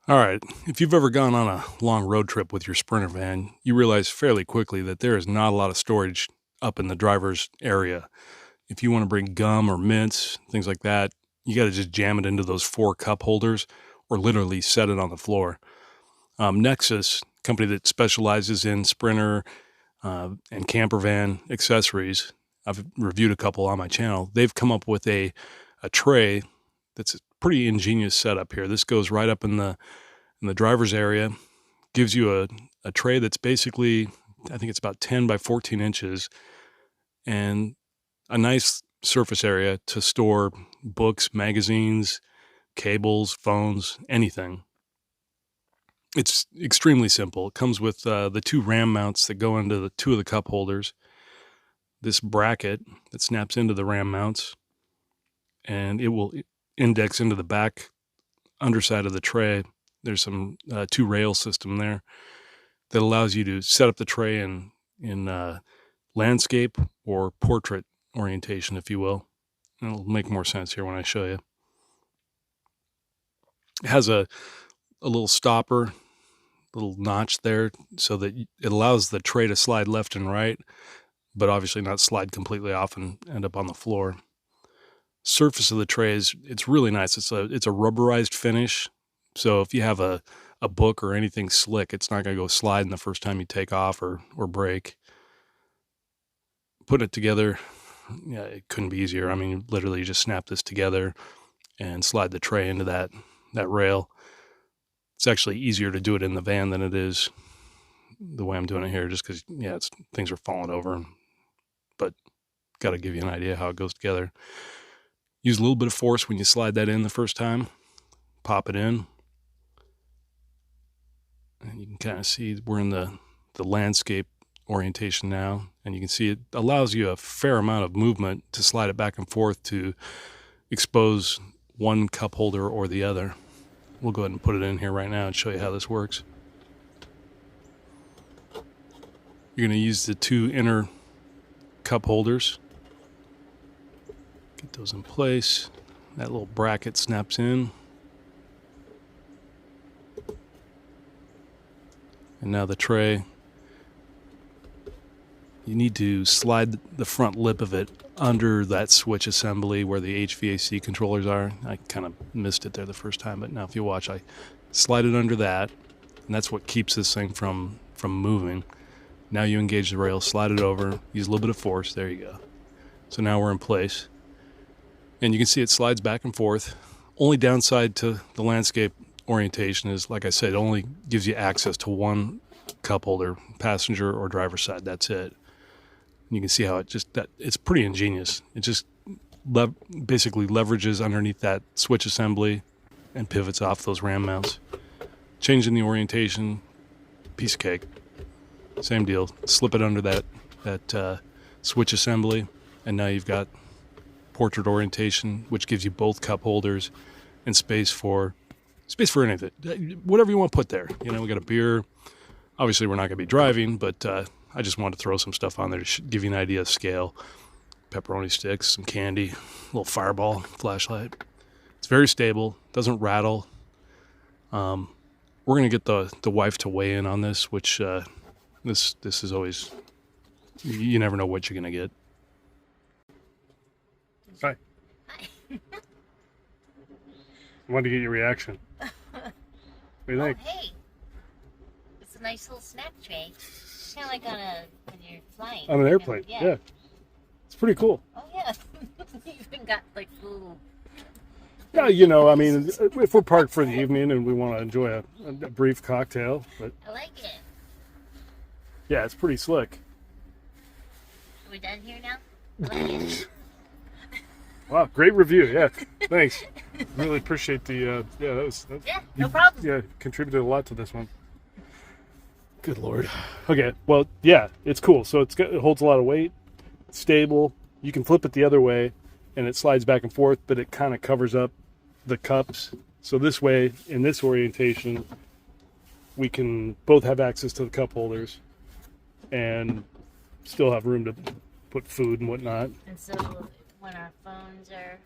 All right, if you've ever gone on a long road trip with your Sprinter van, you realize fairly quickly that there is not a lot of storage up in the driver's area. If you want to bring gum or mints, things like that, you got to just jam it into those 4 cup holders or literally set it on the floor. Nexus, company that specializes in Sprinter and camper van accessories, I've reviewed a couple on my channel. They've come up with a tray that's a pretty ingenious setup here. This goes right up in the driver's area, gives you a tray that's basically, I think it's about 10 by 14 inches, and a nice surface area to store books, magazines, cables, phones, anything. It's extremely simple. It comes with the 2 RAM mounts that go into the 2 of the cup holders, this bracket that snaps into the RAM mounts, and it will index into the back underside of the tray. There's some 2 rail system there that allows you to set up the tray in landscape or portrait orientation, if you will. And it'll make more sense here when I show you. It has a little stopper, little notch there, so that it allows the tray to slide left and right, but obviously not slide completely off and end up on the floor. Surface of the tray it's really nice. It's a rubberized finish, so if you have a book or anything slick, it's not going to go sliding the first time you take off or break. Putting it together, yeah, it couldn't be easier. I mean, literally you just snap this together and slide the tray into that rail. It's actually easier to do it in the van than it is the way I'm doing it here, just because, yeah, things are falling over, but got to give you an idea how it goes together. Use a little bit of force when you slide that in the first time. Pop it in. And you can kind of see we're in the landscape orientation now, and you can see it allows you a fair amount of movement to slide it back and forth to expose one cup holder or the other. We'll go ahead and put it in here right now and show you how this works. You're going to use the 2 inner cup holders. Get those in place. That little bracket snaps in. And now the tray, you need to slide the front lip of it under that switch assembly where the HVAC controllers are. I kind of missed it there the first time, but now if you watch, I slide it under that, and that's what keeps this thing from moving. Now you engage the rail, slide it over, use a little bit of force. There you go. So now we're in place. And you can see it slides back and forth. Only downside to the landscape orientation is, like I said, it only gives you access to 1 cup holder, passenger or driver's side. That's it. You can see how it's pretty ingenious. It just basically leverages underneath that switch assembly and pivots off those RAM mounts. Changing the orientation, piece of cake. Same deal. Slip it under that switch assembly, and now you've got portrait orientation, which gives you both cup holders and space for anything, whatever you want to put there. You know, we got a beer. Obviously, we're not going to be driving, but I just wanted to throw some stuff on there to give you an idea of scale. Pepperoni sticks, some candy, a little fireball, flashlight. It's very stable, doesn't rattle. We're going to get the wife to weigh in on this, which this is always, you never know what you're going to get. Hi. Hi. I wanted to get your reaction. What do you think? Hey, it's a nice little snack tray. Kind of like when you're flying. On an airplane, yeah. It's pretty cool. Oh yeah, you even got like little. Yeah, you know, I mean, if we're parked for the evening and we want to enjoy a brief cocktail, but I like it. yeah, it's pretty slick. Are we done here now? I like it. Wow, great review. Yeah, thanks. Really appreciate the Yeah, no problem. Yeah, contributed a lot to this one. Good Lord. Okay, well, yeah, it's cool. So it holds a lot of weight, it's stable. You can flip it the other way, and it slides back and forth, but it kind of covers up the cups. So this way, in this orientation, we can both have access to the cup holders and still have room to put food and whatnot. And so when our phones are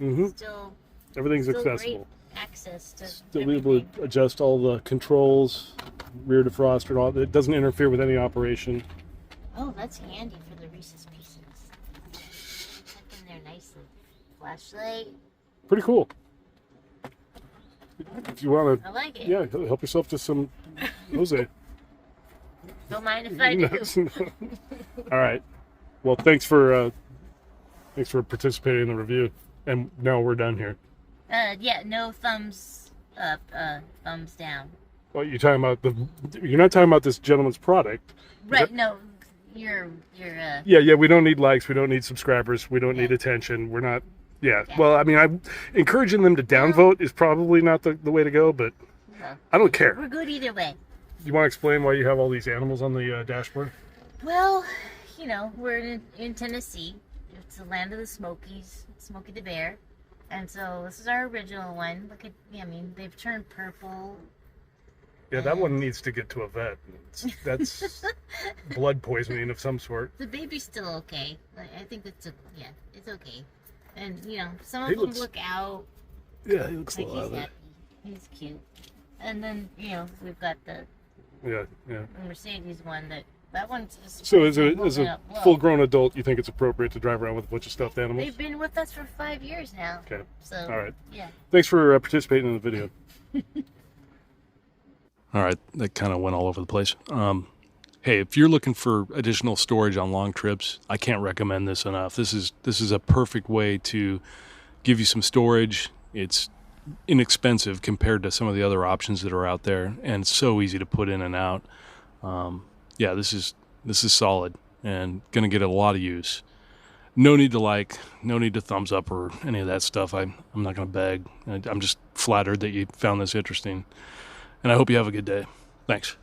Mm-hmm. still Everything's still accessible. great access to Still be able everything. to adjust all the controls, rear defroster and all. It doesn't interfere with any operation. Oh, that's handy for the Reese's Pieces. Tuck in there nicely. Flashlight. Pretty cool. If you want I to, like it. yeah, help yourself to some Jose. Don't mind if I do. All right. Well, thanks for participating in the review. And now we're done here. Yeah, no thumbs up, thumbs down. Well, you're not talking about this gentleman's product. Right, no, you're Yeah, we don't need likes, we don't need subscribers, we don't need Yeah. attention. We're not, yeah. Well, I mean, I'm encouraging them to downvote is probably not the way to go, but well, I don't care. we're good either way. You want to explain why you have all these animals on the dashboard? Well, you know, we're in Tennessee. It's the land of the Smokies, Smokey the Bear. And so this is our original one. Look at, I mean, they've turned purple. Yeah, that one needs to get to a vet. That's blood poisoning of some sort. The baby's still okay. I think it's okay. And you know, some of He them looks- look out. Yeah, he looks Like a he's lot of it. happy. He's cute. And then you know we've got the Yeah. Mercedes one that one's just So as a holding up well. full-grown adult, you think it's appropriate to drive around with a bunch of stuffed animals? They've been with us for 5 years now. Okay. So All right. yeah. Thanks for participating in the video. All right, that kind of went all over the place. Hey, if you're looking for additional storage on long trips, I can't recommend this enough. This is a perfect way to give you some storage. It's inexpensive compared to some of the other options that are out there, and so easy to put in and out. Yeah, this is solid and gonna get a lot of use. No need to like, no need to thumbs up or any of that stuff. I'm not gonna beg. I'm just flattered that you found this interesting, and I hope you have a good day. Thanks.